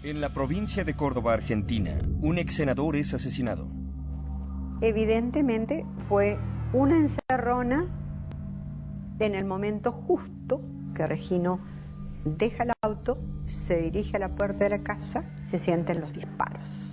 En la provincia de Córdoba, Argentina, un ex senador es asesinado. Evidentemente fue una encerrona en el momento justo que Regino deja el auto, se dirige a la puerta de la casa, se sienten los disparos.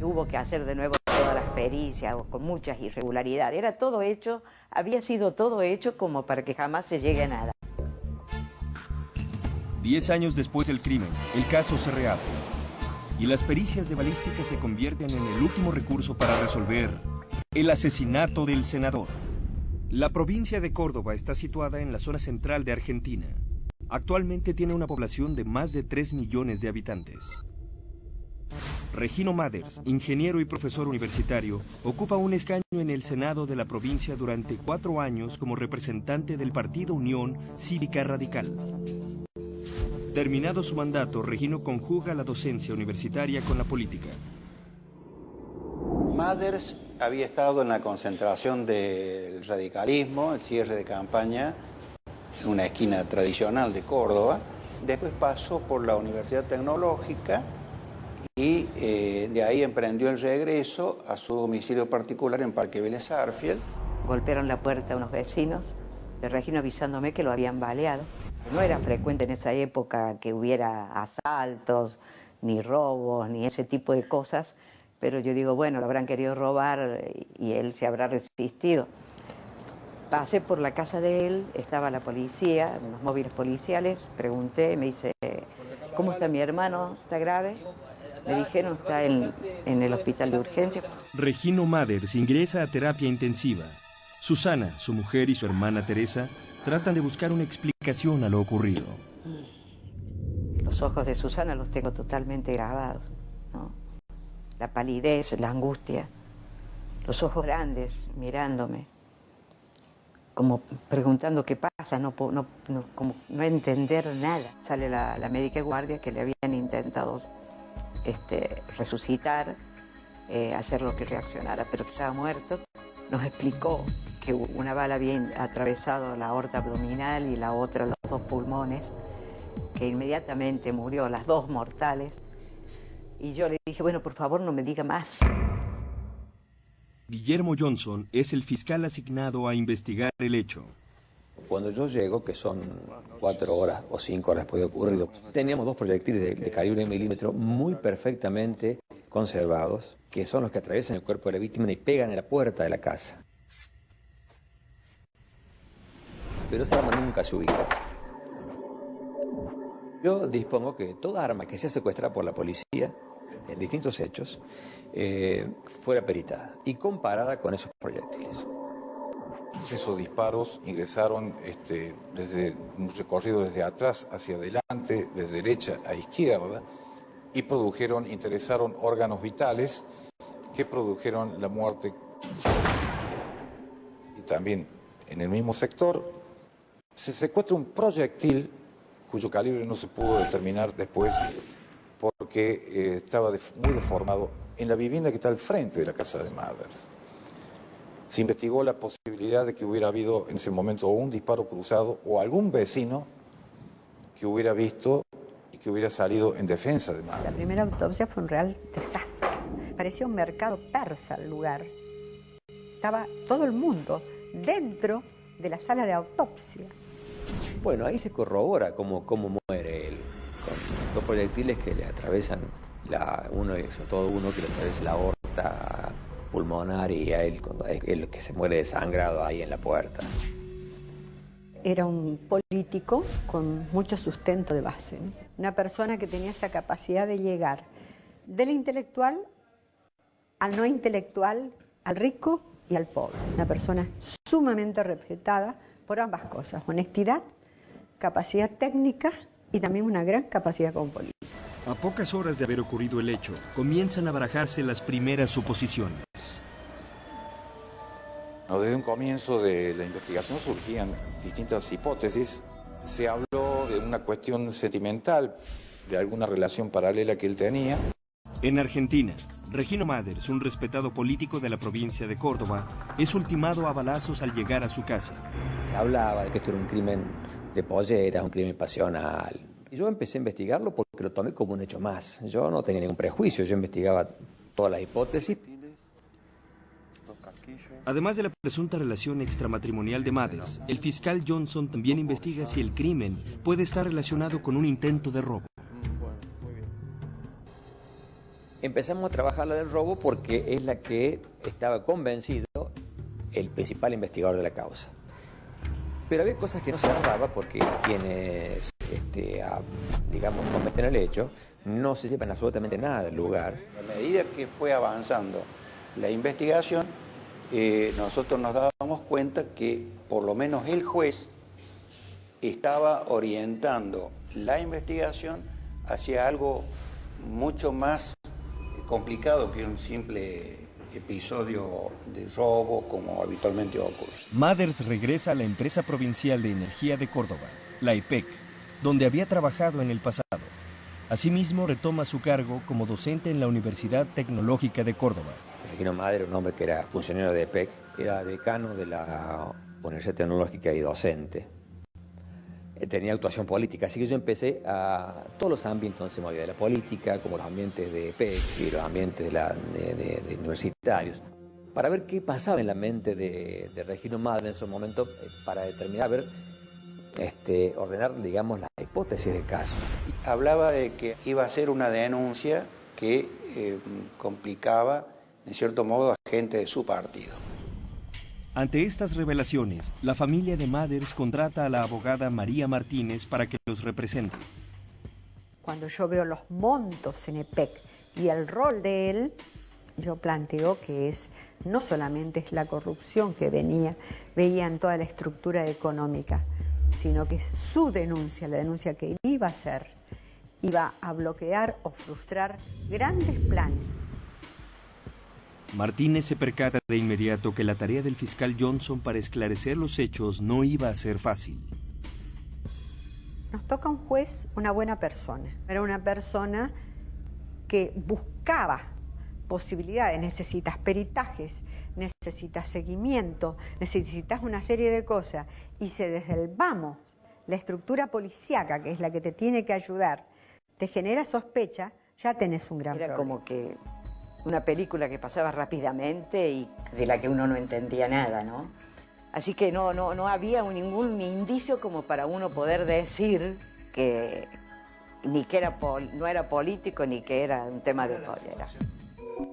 Hubo que hacer de nuevo todas las pericias con muchas irregularidades. Era todo hecho, había sido todo hecho como para que jamás se llegue a nada. 10 años después del crimen, el caso se reabre y las pericias de balística se convierten en el último recurso para resolver el asesinato del senador. La provincia de Córdoba está situada en la zona central de Argentina. Actualmente tiene una población de más de 3 millones de habitantes. Regino Maders, ingeniero y profesor universitario, ocupa un escaño en el Senado de la provincia durante 4 años como representante del partido Unión Cívica Radical. Terminado su mandato, Regino conjuga la docencia universitaria con la política. Maders había estado en la concentración del radicalismo, el cierre de campaña, en una esquina tradicional de Córdoba. Después pasó por la Universidad Tecnológica y de ahí emprendió el regreso a su domicilio particular en Parque Vélez Arfield. Golpearon la puerta a unos vecinos de Regino avisándome que lo habían baleado. No era frecuente en esa época que hubiera asaltos, ni robos, ni ese tipo de cosas, pero yo digo, bueno, lo habrán querido robar y él se habrá resistido. Pasé por la casa de él, estaba la policía, los móviles policiales, pregunté, me dice, ¿cómo está mi hermano? ¿Está grave? Me dijeron, está en el hospital de urgencia. Regino Maders ingresa a terapia intensiva. Susana, su mujer y su hermana Teresa tratan de buscar una explicación a lo ocurrido. Los ojos de Susana los tengo totalmente grabados, ¿no? La palidez, la angustia, los ojos grandes mirándome, como preguntando qué pasa, como no entender nada. Sale la médica de guardia que le habían intentado resucitar, hacer lo que reaccionara, pero que estaba muerto. Nos explicó que una bala había atravesado la aorta abdominal y la otra los 2 pulmones, que inmediatamente murió, las 2 mortales. Y yo le dije, bueno, por favor, no me diga más. Guillermo Johnson es el fiscal asignado a investigar el hecho. Cuando yo llego, que son 4 horas o 5 horas después de ocurrido, teníamos 2 proyectiles de calibre milímetro muy perfectamente conservados, que son los que atraviesan el cuerpo de la víctima y pegan en la puerta de la casa. Pero esa arma nunca se ubicó. Yo dispongo que toda arma que sea secuestrada por la policía en distintos hechos fuera peritada y comparada con esos proyectiles. Esos disparos ingresaron desde un recorrido desde atrás hacia adelante, desde derecha a izquierda, y interesaron órganos vitales que produjeron la muerte. Y también en el mismo sector se secuestra un proyectil cuyo calibre no se pudo determinar después porque estaba muy deformado en la vivienda que está al frente de la casa de Maders. Se investigó la posibilidad de que hubiera habido en ese momento un disparo cruzado o algún vecino que hubiera visto y que hubiera salido en defensa de Maders. La primera autopsia fue un real desastre. Parecía un mercado persa el lugar. Estaba todo el mundo dentro de la sala de autopsia. Bueno, ahí se corrobora cómo muere él, con 2 proyectiles que le atravesan, sobre todo uno que le atraviesa la aorta pulmonar y a él que se muere desangrado ahí en la puerta. Era un político con mucho sustento de base, ¿no? Una persona que tenía esa capacidad de llegar del intelectual al no intelectual, al rico y al pobre. Una persona sumamente respetada por ambas cosas, honestidad, capacidad técnica y también una gran capacidad como político. A pocas horas de haber ocurrido el hecho, comienzan a barajarse las primeras suposiciones. Desde un comienzo de la investigación surgían distintas hipótesis. Se habló de una cuestión sentimental, de alguna relación paralela que él tenía. En Argentina, Regino Maders, un respetado político de la provincia de Córdoba, es ultimado a balazos al llegar a su casa. Se hablaba de que esto era un crimen de polleras, un crimen pasional, Y yo empecé a investigarlo porque lo tomé como un hecho más. Yo no tenía ningún prejuicio, yo investigaba todas las hipótesis. Además de la presunta relación extramatrimonial de Mathers, el fiscal Johnson también investiga si el crimen puede estar relacionado con un intento de robo. Empezamos a trabajar la del robo porque es la que estaba convencido el principal investigador de la causa. Pero había cosas que no se agarraba porque quienes, digamos, cometen el hecho no se sepan absolutamente nada del lugar. A medida que fue avanzando la investigación, nosotros nos dábamos cuenta que por lo menos el juez estaba orientando la investigación hacia algo mucho más complicado que un simple episodio de robo como habitualmente ocurre. Mathers regresa a la empresa provincial de energía de Córdoba, la EPEC, donde había trabajado en el pasado. Asimismo, retoma su cargo como docente en la Universidad Tecnológica de Córdoba. Regino Mathers era un hombre que era funcionario de EPEC, era decano de la Universidad Tecnológica y docente. Tenía actuación política, así que yo empecé a todos los ámbitos donde se movía de la política, como los ambientes de EPEC y los ambientes de universitarios, para ver qué pasaba en la mente de Regino Mathers en esos momentos, para determinar, ordenar, digamos, las hipótesis del caso. Hablaba de que iba a ser una denuncia que complicaba, en cierto modo, a gente de su partido. Ante estas revelaciones, la familia de Mathers contrata a la abogada María Martínez para que los represente. Cuando yo veo los montos en EPEC y el rol de él, yo planteo que no solamente es la corrupción que veía en toda la estructura económica, sino que es su denuncia, la denuncia que él iba a hacer, iba a bloquear o frustrar grandes planes. Martínez se percata de inmediato que la tarea del fiscal Johnson para esclarecer los hechos no iba a ser fácil. Nos toca un juez, una buena persona. Era una persona que buscaba posibilidades. Necesitas peritajes, necesitas seguimiento, necesitas una serie de cosas. Y si desde el vamos, la estructura policíaca, que es la que te tiene que ayudar, te genera sospecha, ya tenés un gran problema. Era como que una película que pasaba rápidamente y de la que uno no entendía nada, ¿no? Así que no había ningún indicio como para uno poder decir que ni que no era político ni que era un tema de poder.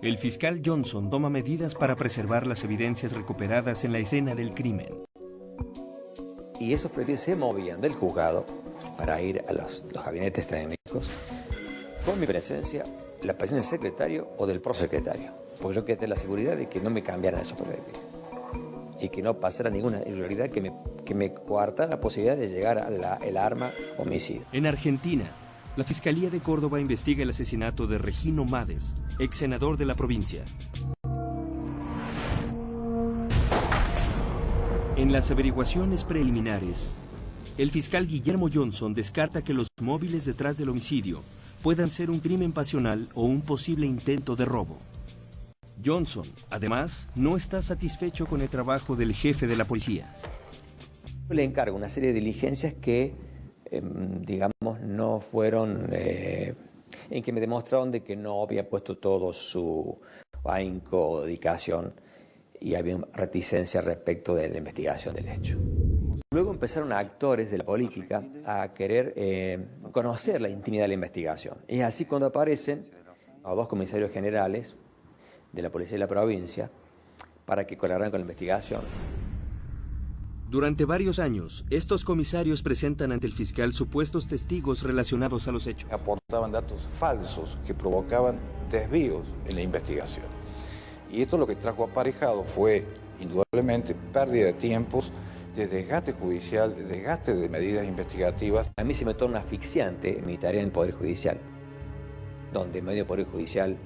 El fiscal Johnson toma medidas para preservar las evidencias recuperadas en la escena del crimen. Y esos proyectos se movían del juzgado para ir a los gabinetes técnicos con mi presencia, la presencia del secretario o del prosecretario, porque yo quería tener la seguridad de que no me cambiaran esos proyectos y que no pasara ninguna irregularidad que me coartara la posibilidad de llegar a el arma homicida. En Argentina, la Fiscalía de Córdoba investiga el asesinato de Regino Mathers, ex senador de la provincia. En las averiguaciones preliminares, el fiscal Guillermo Johnson descarta que los móviles detrás del homicidio puedan ser un crimen pasional o un posible intento de robo. Johnson, además, no está satisfecho con el trabajo del jefe de la policía. Le encargo una serie de diligencias que, digamos, no fueron, en que me demostraron de que no había puesto todo su ahínco o dedicación y había reticencia respecto de la investigación del hecho. Luego empezaron actores de la política a querer conocer la intimidad de la investigación. Es así cuando aparecen a dos comisarios generales de la policía de la provincia para que colaboraran con la investigación. Durante varios años, estos comisarios presentan ante el fiscal supuestos testigos relacionados a los hechos. Aportaban datos falsos que provocaban desvíos en la investigación. Y esto lo que trajo aparejado fue, indudablemente, pérdida de tiempos, de desgaste judicial, de desgaste de medidas investigativas. A mí se me torna asfixiante mi tarea en el Poder Judicial, donde en medio del Poder Judicial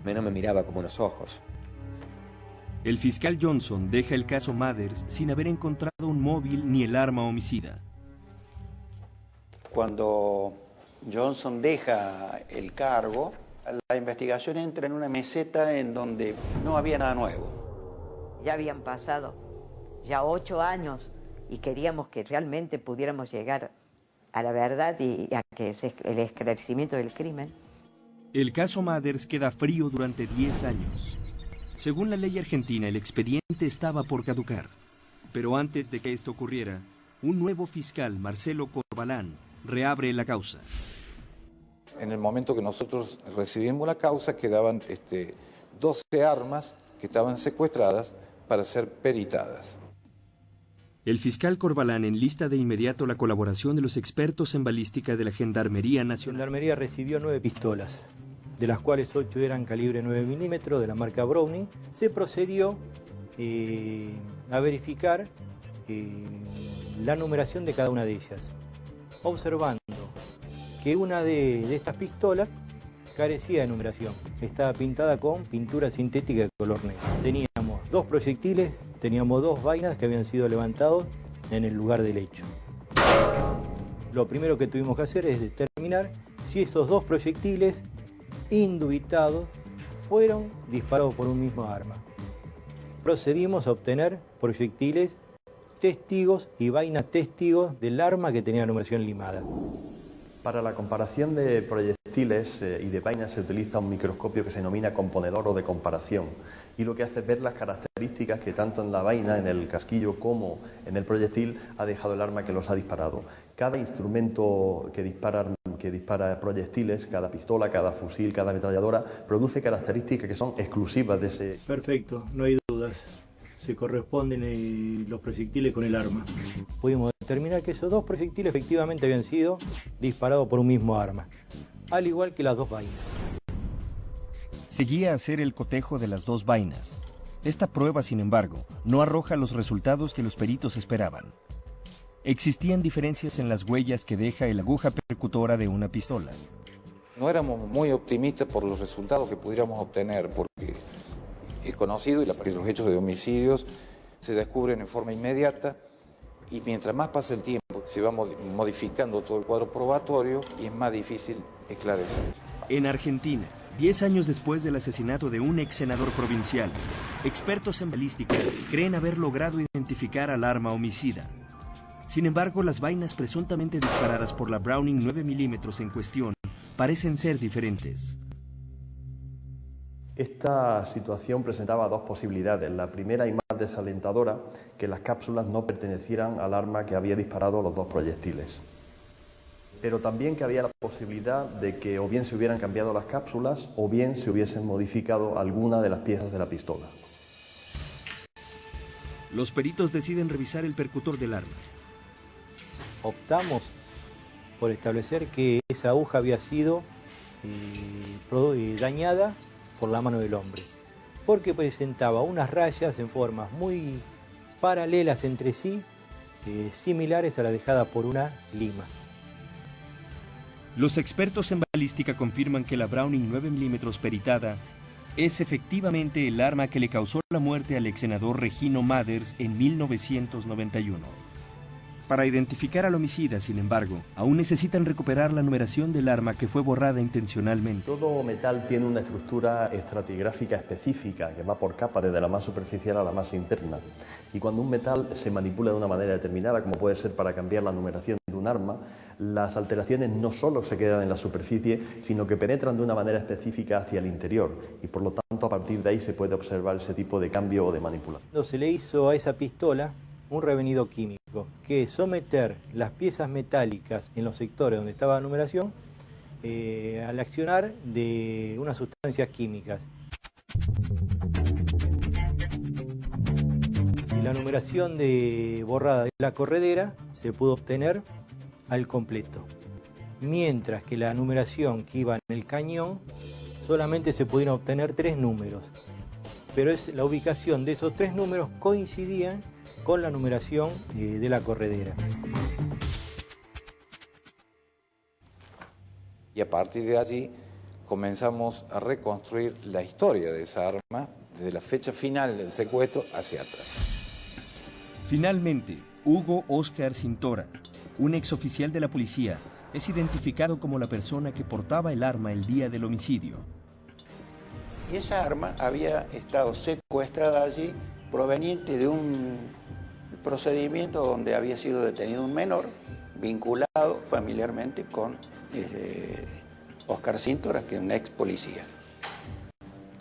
no me miraba como unos ojos. El fiscal Johnson deja el caso Mathers sin haber encontrado un móvil ni el arma homicida. Cuando Johnson deja el cargo, la investigación entra en una meseta en donde no había nada nuevo. Ya habían pasado ya 8 años y queríamos que realmente pudiéramos llegar a la verdad y a que el esclarecimiento del crimen. El caso Mathers queda frío durante 10 años. Según la ley argentina, el expediente estaba por caducar. Pero antes de que esto ocurriera, un nuevo fiscal, Marcelo Corbalán, reabre la causa. En el momento que nosotros recibimos la causa, quedaban 12 armas que estaban secuestradas para ser peritadas. El fiscal Corbalán enlista de inmediato la colaboración de los expertos en balística de la Gendarmería Nacional. La Gendarmería recibió 9 pistolas, de las cuales 8 eran calibre 9 milímetros de la marca Browning. Se procedió a verificar la numeración de cada una de ellas, observando que una de estas pistolas carecía de numeración, estaba pintada con pintura sintética de color negro. Teníamos 2 proyectiles, teníamos 2 vainas que habían sido levantados en el lugar del hecho. Lo primero que tuvimos que hacer es determinar si esos 2 proyectiles indubitados fueron disparados por un mismo arma. Procedimos a obtener proyectiles testigos y vainas testigos del arma que tenía numeración limada. Para la comparación de proyectiles y de vainas se utiliza un microscopio que se denomina componedor o de comparación, y lo que hace es ver las características que tanto en la vaina, en el casquillo, como en el proyectil ha dejado el arma que los ha disparado. Cada instrumento que dispara proyectiles, cada pistola, cada fusil, cada ametralladora, produce características que son exclusivas de ese... Perfecto, no hay dudas. Se corresponden los proyectiles con el arma. Pudimos determinar que esos 2 proyectiles efectivamente habían sido disparados por un mismo arma, al igual que las 2 vainas. Seguía a hacer el cotejo de las 2 vainas. Esta prueba, sin embargo, no arroja los resultados que los peritos esperaban. Existían diferencias en las huellas que deja el aguja percutora de una pistola. No éramos muy optimistas por los resultados que pudiéramos obtener, porque es conocido que los hechos de homicidios se descubren en forma inmediata y mientras más pasa el tiempo se va modificando todo el cuadro probatorio y es más difícil esclarecer. En Argentina, 10 años después del asesinato de un ex senador provincial, expertos en balística creen haber logrado identificar al arma homicida. Sin embargo, las vainas presuntamente disparadas por la Browning 9 milímetros en cuestión parecen ser diferentes. Esta situación presentaba 2 posibilidades. La primera y más desalentadora, que las cápsulas no pertenecieran al arma que había disparado los 2 proyectiles. Pero también que había la posibilidad de que o bien se hubieran cambiado las cápsulas o bien se hubiesen modificado alguna de las piezas de la pistola. Los peritos deciden revisar el percutor del arma. Optamos por establecer que esa aguja había sido dañada por la mano del hombre, porque presentaba unas rayas en formas muy paralelas entre sí, similares a la dejada por una lima. Los expertos en balística confirman que la Browning 9 milímetros peritada es efectivamente el arma que le causó la muerte al ex senador Regino Mathers en 1991. Para identificar al homicida, sin embargo, aún necesitan recuperar la numeración del arma que fue borrada intencionalmente. Todo metal tiene una estructura estratigráfica específica que va por capas desde la más superficial a la más interna. Y cuando un metal se manipula de una manera determinada, como puede ser para cambiar la numeración de un arma, las alteraciones no solo se quedan en la superficie, sino que penetran de una manera específica hacia el interior. Y por lo tanto, a partir de ahí se puede observar ese tipo de cambio o de manipulación. Se le hizo a esa pistola un revenido químico, que es someter las piezas metálicas en los sectores donde estaba la numeración al accionar de unas sustancias químicas. Y la numeración borrada de la corredera se pudo obtener al completo, mientras que la numeración que iba en el cañón solamente se pudieron obtener 3 números, pero la ubicación de esos 3 números coincidían con la numeración de la corredera. Y a partir de allí comenzamos a reconstruir la historia de esa arma desde la fecha final del secuestro hacia atrás. Finalmente, Hugo Óscar Cintora, un exoficial de la policía, es identificado como la persona que portaba el arma el día del homicidio. Y esa arma había estado secuestrada allí proveniente de un procedimiento donde había sido detenido un menor vinculado familiarmente con Oscar Síntora, que es un ex policía,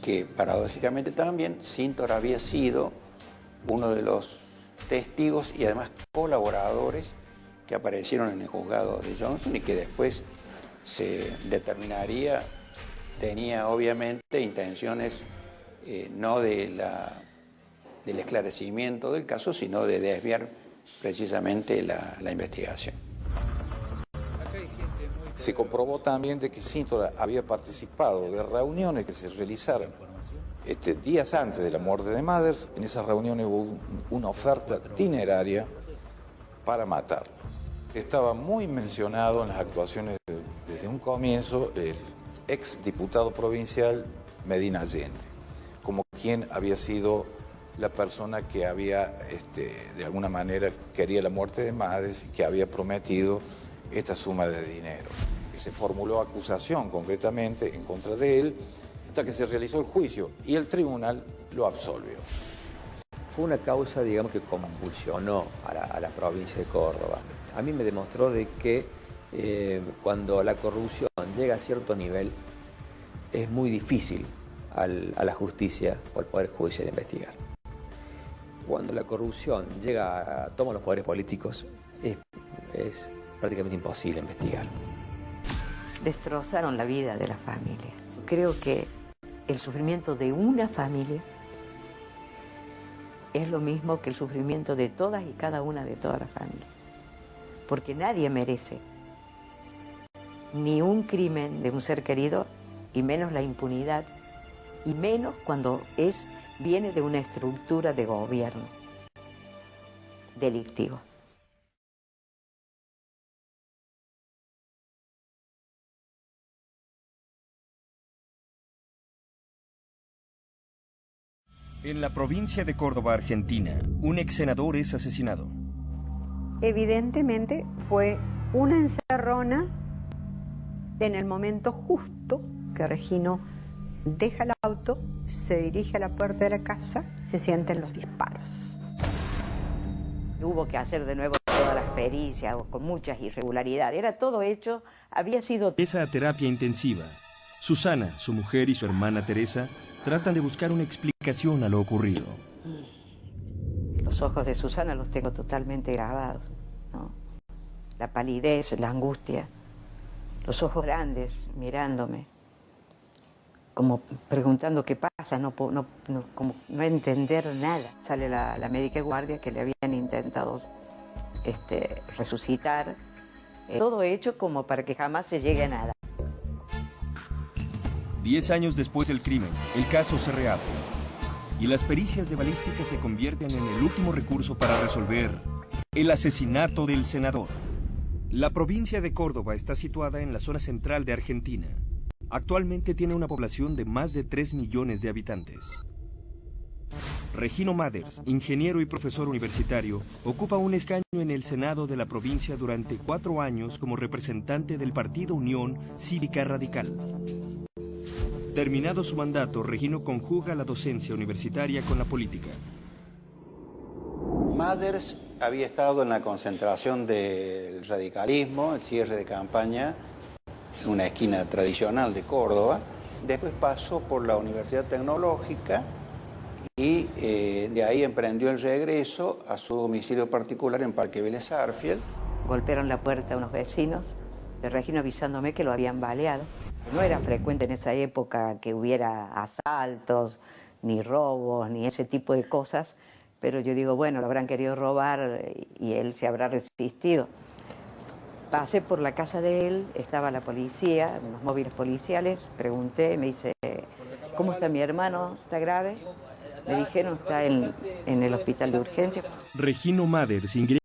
que paradójicamente también Síntora había sido uno de los testigos y además colaboradores que aparecieron en el juzgado de Johnson y que después se determinaría, tenía obviamente intenciones no del esclarecimiento del caso, sino de desviar precisamente la investigación. Se comprobó también de que Síntora había participado de reuniones que se realizaron días antes de la muerte de Mathers. En esas reuniones hubo una oferta dineraria para matarlo. Estaba muy mencionado en las actuaciones desde un comienzo el ex diputado provincial Medina Allende, como quien había sido la persona que había, de alguna manera, quería la muerte de Mathers y que había prometido esta suma de dinero. Se formuló acusación concretamente en contra de él hasta que se realizó el juicio y el tribunal lo absolvió. Fue una causa, digamos, que convulsionó a la provincia de Córdoba. A mí me demostró de que cuando la corrupción llega a cierto nivel, es muy difícil a la justicia o al Poder Judicial investigar. Cuando la corrupción toma los poderes políticos, es prácticamente imposible investigar. Destrozaron la vida de la familia. Creo que el sufrimiento de una familia es lo mismo que el sufrimiento de todas y cada una de todas las familias. Porque nadie merece ni un crimen de un ser querido, y menos la impunidad, y menos cuando viene de una estructura de gobierno delictivo. En la provincia de Córdoba, Argentina, un ex senador es asesinado. Evidentemente fue una encerrona en el momento justo que Regino deja el auto, se dirige a la puerta de la casa, se sienten los disparos. Hubo que hacer de nuevo todas las pericias con muchas irregularidades. Era todo hecho, había sido... Esa terapia intensiva. Susana, su mujer y su hermana Teresa tratan de buscar una explicación a lo ocurrido. Los ojos de Susana los tengo totalmente grabados, ¿no? La palidez, la angustia, los ojos grandes mirándome, como preguntando qué pasa, como no entender nada. Sale la médica de guardia que le habían intentado resucitar, todo hecho como para que jamás se llegue a nada. 10 años después del crimen, el caso se reabre y las pericias de balística se convierten en el último recurso para resolver el asesinato del senador. La provincia de Córdoba está situada en la zona central de Argentina. Actualmente tiene una población de más de 3 millones de habitantes. Regino Mathers, ingeniero y profesor universitario, ocupa un escaño en el Senado de la provincia durante 4 años como representante del partido Unión Cívica Radical. Terminado su mandato, Regino conjuga la docencia universitaria con la política. Mathers había estado en la concentración del radicalismo, el cierre de campaña, en una esquina tradicional de Córdoba. Después pasó por la Universidad Tecnológica y de ahí emprendió el regreso a su domicilio particular en Parque Vélez Arfield. Golpearon la puerta a unos vecinos de Regino avisándome que lo habían baleado. No era frecuente en esa época que hubiera asaltos, ni robos, ni ese tipo de cosas, pero yo digo, bueno, lo habrán querido robar y él se habrá resistido. Pasé por la casa de él, estaba la policía, unos móviles policiales, pregunté, me dice, ¿cómo está mi hermano? ¿Está grave? Me dijeron, está en el hospital de urgencia. Regino Mathers ingresa